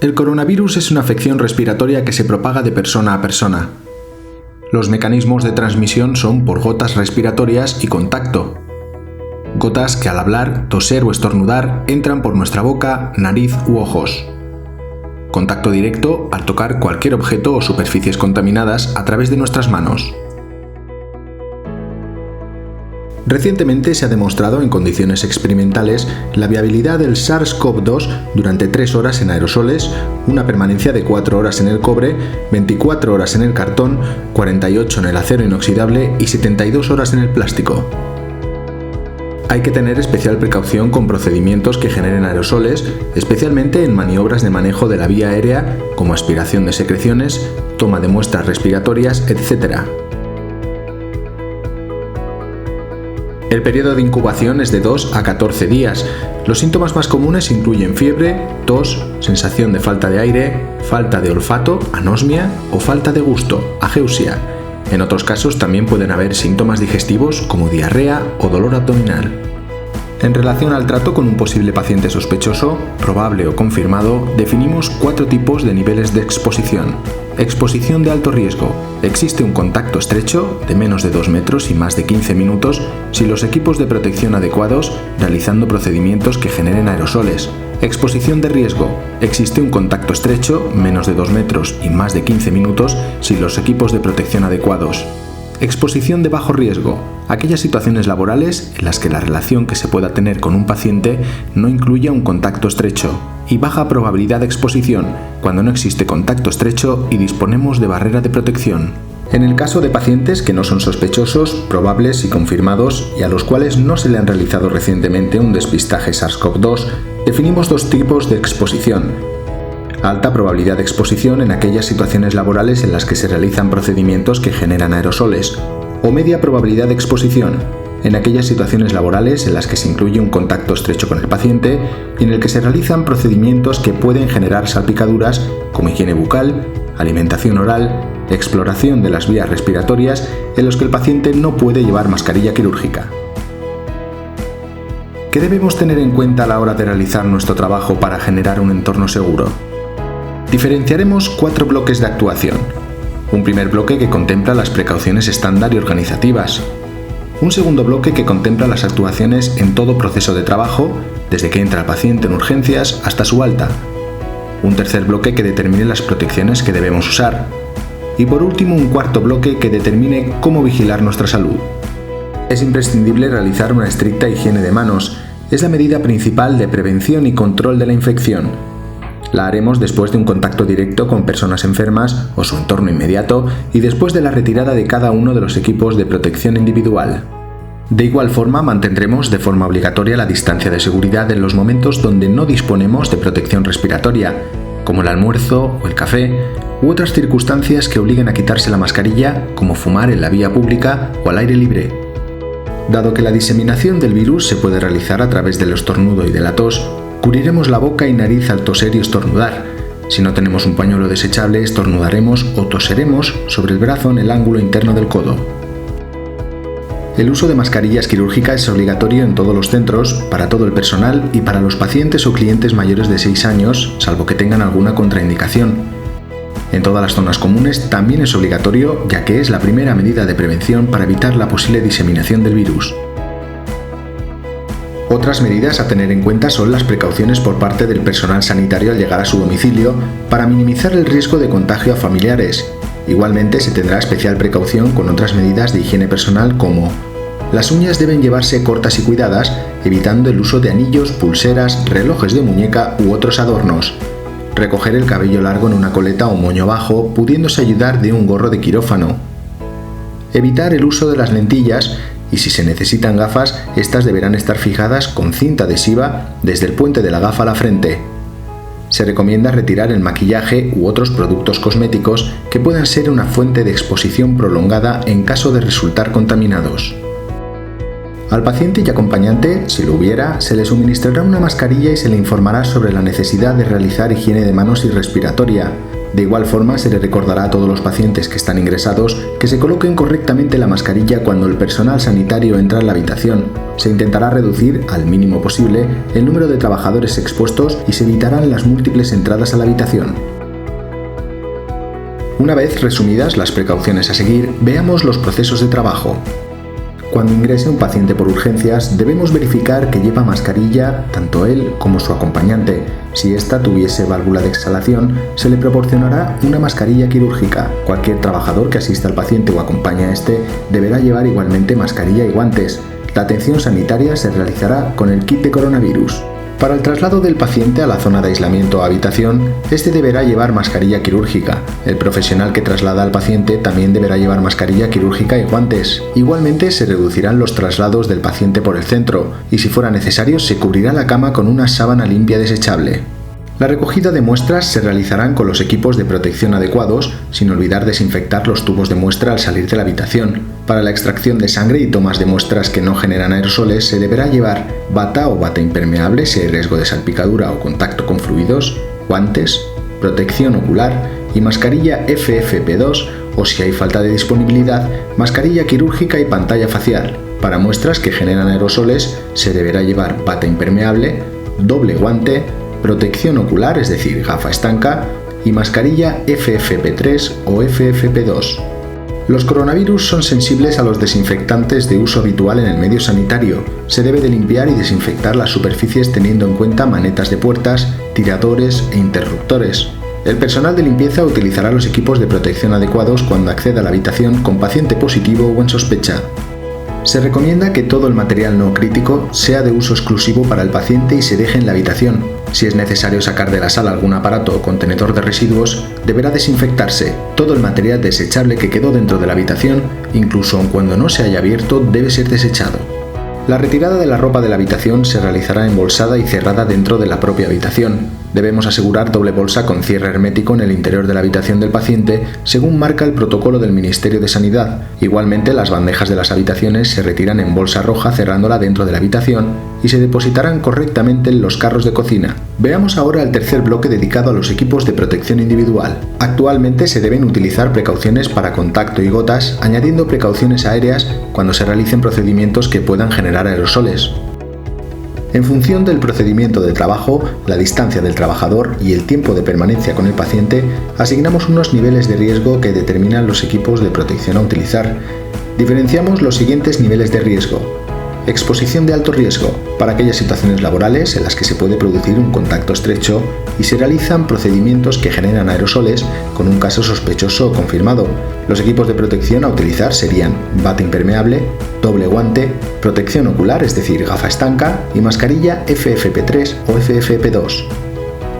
El coronavirus es una afección respiratoria que se propaga de persona a persona. Los mecanismos de transmisión son por gotas respiratorias y contacto. Gotas que al hablar, toser o estornudar entran por nuestra boca, nariz u ojos. Contacto directo al tocar cualquier objeto o superficies contaminadas a través de nuestras manos. Recientemente se ha demostrado en condiciones experimentales la viabilidad del SARS-CoV-2 durante 3 horas en aerosoles, una permanencia de 4 horas en el cobre, 24 horas en el cartón, 48 en el acero inoxidable y 72 horas en el plástico. Hay que tener especial precaución con procedimientos que generen aerosoles, especialmente en maniobras de manejo de la vía aérea, como aspiración de secreciones, toma de muestras respiratorias, etc. El periodo de incubación es de 2 a 14 días. Los síntomas más comunes incluyen fiebre, tos, sensación de falta de aire, falta de olfato, anosmia o falta de gusto, ageusia. En otros casos también pueden haber síntomas digestivos como diarrea o dolor abdominal. En relación al trato con un posible paciente sospechoso, probable o confirmado, definimos 4 tipos de niveles de exposición. Exposición de alto riesgo. Existe un contacto estrecho de menos de 2 metros y más de 15 minutos sin los equipos de protección adecuados, realizando procedimientos que generen aerosoles. Exposición de riesgo. Existe un contacto estrecho, menos de 2 metros y más de 15 minutos sin los equipos de protección adecuados. Exposición de bajo riesgo. Aquellas situaciones laborales en las que la relación que se pueda tener con un paciente no incluya un contacto estrecho. Y baja probabilidad de exposición, cuando no existe contacto estrecho y disponemos de barrera de protección. En el caso de pacientes que no son sospechosos, probables y confirmados y a los cuales no se le han realizado recientemente un despistaje SARS-CoV-2, definimos 2 tipos de exposición. Alta probabilidad de exposición en aquellas situaciones laborales en las que se realizan procedimientos que generan aerosoles, o media probabilidad de exposición en aquellas situaciones laborales en las que se incluye un contacto estrecho con el paciente y en el que se realizan procedimientos que pueden generar salpicaduras como higiene bucal, alimentación oral, exploración de las vías respiratorias en los que el paciente no puede llevar mascarilla quirúrgica. ¿Qué debemos tener en cuenta a la hora de realizar nuestro trabajo para generar un entorno seguro? Diferenciaremos 4 bloques de actuación. Un primer bloque que contempla las precauciones estándar y organizativas. Un segundo bloque que contempla las actuaciones en todo proceso de trabajo, desde que entra el paciente en urgencias hasta su alta. Un tercer bloque que determine las protecciones que debemos usar. Y por último, un cuarto bloque que determine cómo vigilar nuestra salud. Es imprescindible realizar una estricta higiene de manos. Es la medida principal de prevención y control de la infección. La haremos después de un contacto directo con personas enfermas o su entorno inmediato y después de la retirada de cada uno de los equipos de protección individual. De igual forma, mantendremos de forma obligatoria la distancia de seguridad en los momentos donde no disponemos de protección respiratoria, como el almuerzo o el café, u otras circunstancias que obliguen a quitarse la mascarilla, como fumar en la vía pública o al aire libre. Dado que la diseminación del virus se puede realizar a través del estornudo y de la tos, cubriremos la boca y nariz al toser y estornudar. Si no tenemos un pañuelo desechable, estornudaremos o toseremos sobre el brazo en el ángulo interno del codo. El uso de mascarillas quirúrgicas es obligatorio en todos los centros, para todo el personal y para los pacientes o clientes mayores de 6 años, salvo que tengan alguna contraindicación. En todas las zonas comunes también es obligatorio, ya que es la primera medida de prevención para evitar la posible diseminación del virus. Otras medidas a tener en cuenta son las precauciones por parte del personal sanitario al llegar a su domicilio para minimizar el riesgo de contagio a familiares. Igualmente se tendrá especial precaución con otras medidas de higiene personal como: las uñas deben llevarse cortas y cuidadas, evitando el uso de anillos, pulseras, relojes de muñeca u otros adornos. Recoger el cabello largo en una coleta o moño bajo, pudiéndose ayudar de un gorro de quirófano. Evitar el uso de las lentillas y si se necesitan gafas, estas deberán estar fijadas con cinta adhesiva desde el puente de la gafa a la frente. Se recomienda retirar el maquillaje u otros productos cosméticos que puedan ser una fuente de exposición prolongada en caso de resultar contaminados. Al paciente y acompañante, si lo hubiera, se le suministrará una mascarilla y se le informará sobre la necesidad de realizar higiene de manos y respiratoria. De igual forma, se le recordará a todos los pacientes que están ingresados que se coloquen correctamente la mascarilla cuando el personal sanitario entra en la habitación. Se intentará reducir al mínimo posible el número de trabajadores expuestos y se evitarán las múltiples entradas a la habitación. Una vez resumidas las precauciones a seguir, veamos los procesos de trabajo. Cuando ingrese un paciente por urgencias, debemos verificar que lleva mascarilla tanto él como su acompañante. Si ésta tuviese válvula de exhalación, se le proporcionará una mascarilla quirúrgica. Cualquier trabajador que asista al paciente o acompañe a este deberá llevar igualmente mascarilla y guantes. La atención sanitaria se realizará con el kit de coronavirus. Para el traslado del paciente a la zona de aislamiento o habitación, este deberá llevar mascarilla quirúrgica. El profesional que traslada al paciente también deberá llevar mascarilla quirúrgica y guantes. Igualmente se reducirán los traslados del paciente por el centro y si fuera necesario se cubrirá la cama con una sábana limpia desechable. La recogida de muestras se realizarán con los equipos de protección adecuados, sin olvidar desinfectar los tubos de muestra al salir de la habitación. Para la extracción de sangre y tomas de muestras que no generan aerosoles se deberá llevar bata o bata impermeable si hay riesgo de salpicadura o contacto con fluidos, guantes, protección ocular y mascarilla FFP2 o si hay falta de disponibilidad, mascarilla quirúrgica y pantalla facial. Para muestras que generan aerosoles se deberá llevar bata impermeable, doble guante, protección ocular, es decir, gafa estanca, y mascarilla FFP3 o FFP2. Los coronavirus son sensibles a los desinfectantes de uso habitual en el medio sanitario. Se debe de limpiar y desinfectar las superficies teniendo en cuenta manetas de puertas, tiradores e interruptores. El personal de limpieza utilizará los equipos de protección adecuados cuando acceda a la habitación con paciente positivo o en sospecha. Se recomienda que todo el material no crítico sea de uso exclusivo para el paciente y se deje en la habitación. Si es necesario sacar de la sala algún aparato o contenedor de residuos, deberá desinfectarse. Todo el material desechable que quedó dentro de la habitación, incluso aun cuando no se haya abierto, debe ser desechado. La retirada de la ropa de la habitación se realizará embolsada y cerrada dentro de la propia habitación. Debemos asegurar doble bolsa con cierre hermético en el interior de la habitación del paciente, según marca el protocolo del Ministerio de Sanidad. Igualmente, las bandejas de las habitaciones se retiran en bolsa roja cerrándola dentro de la habitación y se depositarán correctamente en los carros de cocina. Veamos ahora el tercer bloque dedicado a los equipos de protección individual. Actualmente se deben utilizar precauciones para contacto y gotas, añadiendo precauciones aéreas cuando se realicen procedimientos que puedan generar aerosoles. En función del procedimiento de trabajo, la distancia del trabajador y el tiempo de permanencia con el paciente, asignamos unos niveles de riesgo que determinan los equipos de protección a utilizar. Diferenciamos los siguientes niveles de riesgo. Exposición de alto riesgo, para aquellas situaciones laborales en las que se puede producir un contacto estrecho y se realizan procedimientos que generan aerosoles con un caso sospechoso o confirmado. Los equipos de protección a utilizar serían bata impermeable, doble guante, protección ocular, es decir, gafa estanca, y mascarilla FFP3 o FFP2.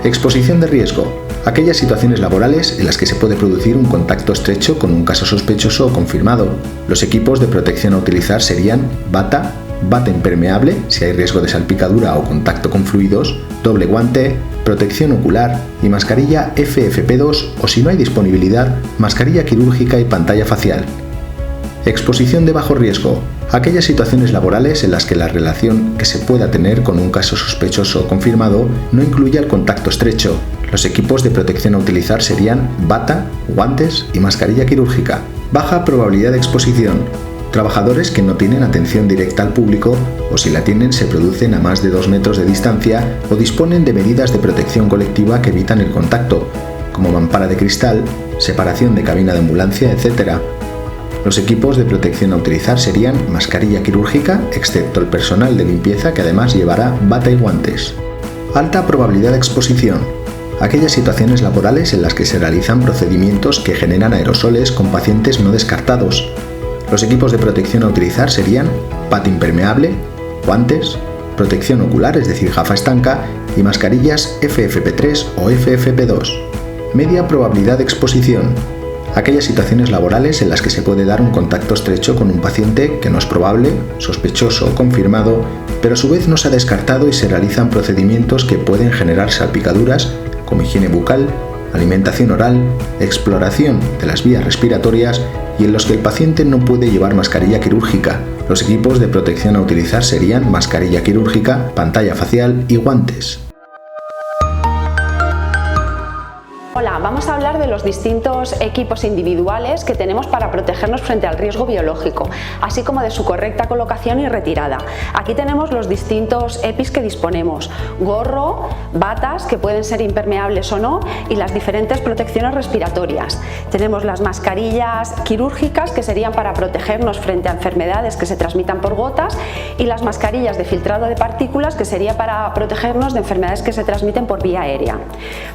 Exposición de riesgo, aquellas situaciones laborales en las que se puede producir un contacto estrecho con un caso sospechoso o confirmado. Los equipos de protección a utilizar serían bata impermeable si hay riesgo de salpicadura o contacto con fluidos, doble guante, protección ocular y mascarilla FFP2 o si no hay disponibilidad, mascarilla quirúrgica y pantalla facial. Exposición de bajo riesgo, aquellas situaciones laborales en las que la relación que se pueda tener con un caso sospechoso o confirmado no incluya el contacto estrecho. Los equipos de protección a utilizar serían bata, guantes y mascarilla quirúrgica. Baja probabilidad de exposición, trabajadores que no tienen atención directa al público o si la tienen se producen a más de 2 metros de distancia o disponen de medidas de protección colectiva que evitan el contacto, como mampara de cristal, separación de cabina de ambulancia, etc. Los equipos de protección a utilizar serían mascarilla quirúrgica, excepto el personal de limpieza que además llevará bata y guantes. Alta probabilidad de exposición, aquellas situaciones laborales en las que se realizan procedimientos que generan aerosoles con pacientes no descartados. Los equipos de protección a utilizar serían bata impermeable, guantes, protección ocular, es decir, gafa estanca, y mascarillas FFP3 o FFP2. Media probabilidad de exposición, aquellas situaciones laborales en las que se puede dar un contacto estrecho con un paciente que no es probable, sospechoso o confirmado, pero a su vez no se ha descartado y se realizan procedimientos que pueden generar salpicaduras, como higiene bucal, alimentación oral, exploración de las vías respiratorias y en los que el paciente no puede llevar mascarilla quirúrgica. Los equipos de protección a utilizar serían mascarilla quirúrgica, pantalla facial y guantes. Hola, vamos Vamos a hablar de los distintos equipos individuales que tenemos para protegernos frente al riesgo biológico, así como de su correcta colocación y retirada. Aquí tenemos los distintos EPIs que disponemos: gorro, batas que pueden ser impermeables o no, y las diferentes protecciones respiratorias. Tenemos las mascarillas quirúrgicas, que serían para protegernos frente a enfermedades que se transmitan por gotas, y las mascarillas de filtrado de partículas, que sería para protegernos de enfermedades que se transmiten por vía aérea.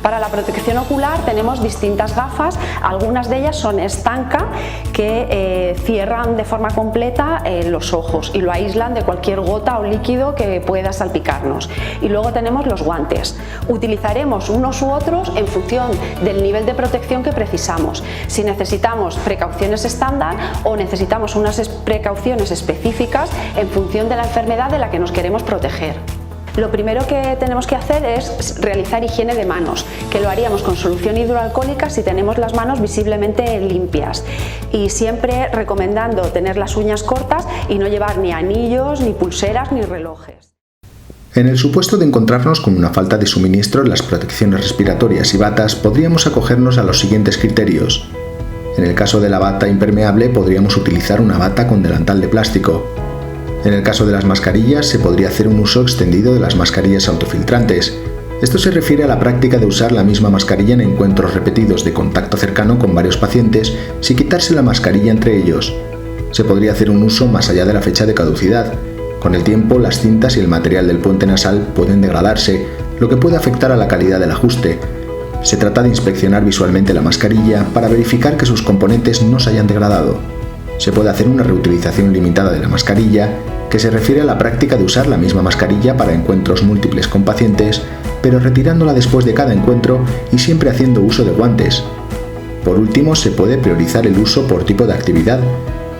Para la protección ocular tenemos distintas gafas, algunas de ellas son estanca, que cierran de forma completa los ojos y lo aíslan de cualquier gota o líquido que pueda salpicarnos. Y luego tenemos los guantes. Utilizaremos unos u otros en función del nivel de protección que precisamos. Si necesitamos precauciones estándar o necesitamos unas precauciones específicas en función de la enfermedad de la que nos queremos proteger. Lo primero que tenemos que hacer es realizar higiene de manos, que lo haríamos con solución hidroalcohólica si tenemos las manos visiblemente limpias, y siempre recomendando tener las uñas cortas y no llevar ni anillos, ni pulseras, ni relojes. En el supuesto de encontrarnos con una falta de suministro en las protecciones respiratorias y batas, podríamos acogernos a los siguientes criterios. En el caso de la bata impermeable, podríamos utilizar una bata con delantal de plástico. En el caso de las mascarillas, se podría hacer un uso extendido de las mascarillas autofiltrantes. Esto se refiere a la práctica de usar la misma mascarilla en encuentros repetidos de contacto cercano con varios pacientes, sin quitarse la mascarilla entre ellos. Se podría hacer un uso más allá de la fecha de caducidad. Con el tiempo, las cintas y el material del puente nasal pueden degradarse, lo que puede afectar a la calidad del ajuste. Se trata de inspeccionar visualmente la mascarilla para verificar que sus componentes no se hayan degradado. Se puede hacer una reutilización limitada de la mascarilla, que se refiere a la práctica de usar la misma mascarilla para encuentros múltiples con pacientes, pero retirándola después de cada encuentro y siempre haciendo uso de guantes. Por último, se puede priorizar el uso por tipo de actividad.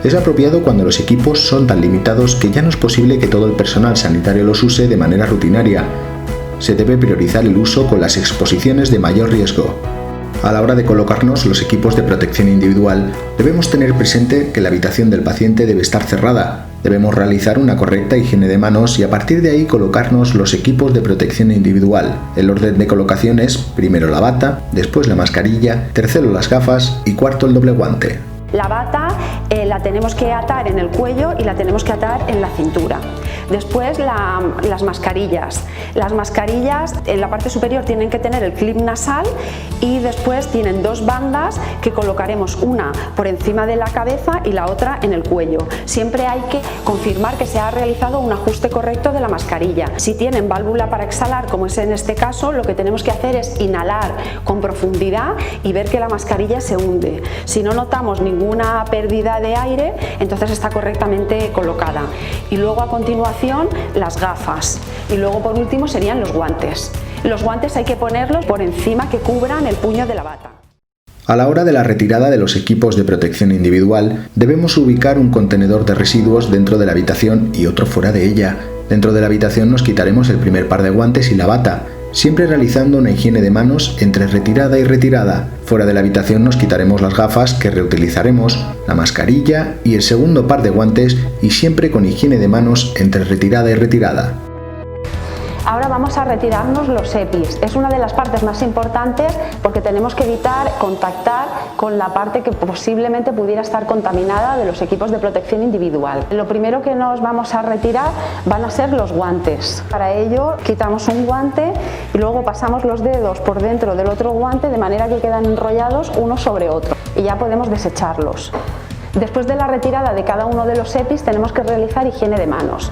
Es apropiado cuando los equipos son tan limitados que ya no es posible que todo el personal sanitario los use de manera rutinaria. Se debe priorizar el uso con las exposiciones de mayor riesgo. A la hora de colocarnos los equipos de protección individual, debemos tener presente que la habitación del paciente debe estar cerrada. Debemos realizar una correcta higiene de manos y a partir de ahí colocarnos los equipos de protección individual. El orden de colocación es primero la bata, después la mascarilla, tercero las gafas y cuarto el doble guante. La bata la tenemos que atar en el cuello y la tenemos que atar en la cintura. Después las mascarillas. Las mascarillas en la parte superior tienen que tener el clip nasal y después tienen dos bandas que colocaremos, una por encima de la cabeza y la otra en el cuello. Siempre hay que confirmar que se ha realizado un ajuste correcto de la mascarilla. Si tienen válvula para exhalar, como es en este caso, lo que tenemos que hacer es inhalar con profundidad y ver que la mascarilla se hunde. Si no notamos ninguna pérdida de aire, entonces está correctamente colocada. Y luego a continuación las gafas y luego por último serían los guantes. Los guantes hay que ponerlos por encima que cubran el puño de la bata. A la hora de la retirada de los equipos de protección individual, debemos ubicar un contenedor de residuos dentro de la habitación y otro fuera de ella. Dentro de la habitación nos quitaremos el primer par de guantes y la bata, siempre realizando una higiene de manos entre retirada y retirada. Fuera de la habitación nos quitaremos las gafas que reutilizaremos, la mascarilla y el segundo par de guantes y siempre con higiene de manos entre retirada y retirada. Ahora vamos a retirarnos los EPIs. Es una de las partes más importantes porque tenemos que evitar contactar con la parte que posiblemente pudiera estar contaminada de los equipos de protección individual. Lo primero que nos vamos a retirar van a ser los guantes. Para ello quitamos un guante y luego pasamos los dedos por dentro del otro guante de manera que quedan enrollados uno sobre otro y ya podemos desecharlos. Después de la retirada de cada uno de los EPIs tenemos que realizar higiene de manos.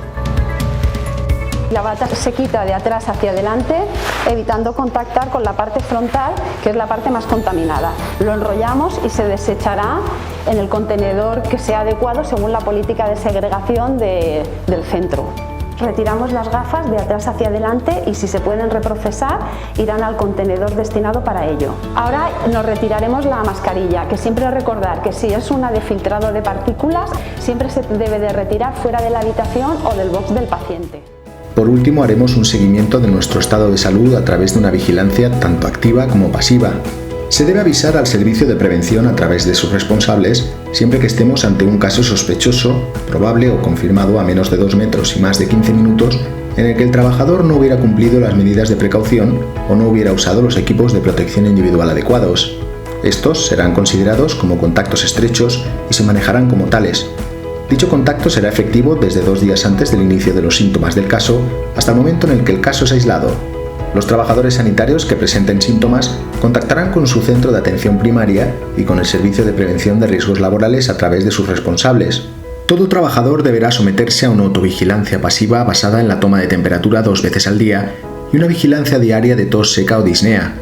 La bata se quita de atrás hacia adelante, evitando contactar con la parte frontal, que es la parte más contaminada. Lo enrollamos y se desechará en el contenedor que sea adecuado según la política de segregación del centro. Retiramos las gafas de atrás hacia adelante y si se pueden reprocesar irán al contenedor destinado para ello. Ahora nos retiraremos la mascarilla, que siempre recordar que si es una de filtrado de partículas, siempre se debe de retirar fuera de la habitación o del box del paciente. Por último, haremos un seguimiento de nuestro estado de salud a través de una vigilancia tanto activa como pasiva. Se debe avisar al servicio de prevención a través de sus responsables siempre que estemos ante un caso sospechoso, probable o confirmado a menos de 2 metros y más de 15 minutos en el que el trabajador no hubiera cumplido las medidas de precaución o no hubiera usado los equipos de protección individual adecuados. Estos serán considerados como contactos estrechos y se manejarán como tales. Dicho contacto será efectivo desde 2 días antes del inicio de los síntomas del caso hasta el momento en el que el caso es aislado. Los trabajadores sanitarios que presenten síntomas contactarán con su centro de atención primaria y con el Servicio de Prevención de Riesgos Laborales a través de sus responsables. Todo trabajador deberá someterse a una autovigilancia pasiva basada en la toma de temperatura 2 veces al día y una vigilancia diaria de tos seca o disnea.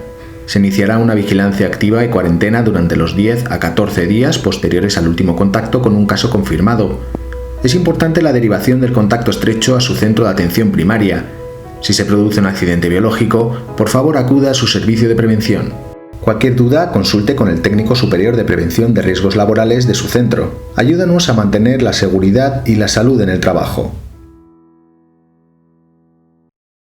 Se iniciará una vigilancia activa y cuarentena durante los 10 a 14 días posteriores al último contacto con un caso confirmado. Es importante la derivación del contacto estrecho a su centro de atención primaria. Si se produce un accidente biológico, por favor acuda a su servicio de prevención. Cualquier duda, consulte con el técnico superior de prevención de riesgos laborales de su centro. Ayúdanos a mantener la seguridad y la salud en el trabajo.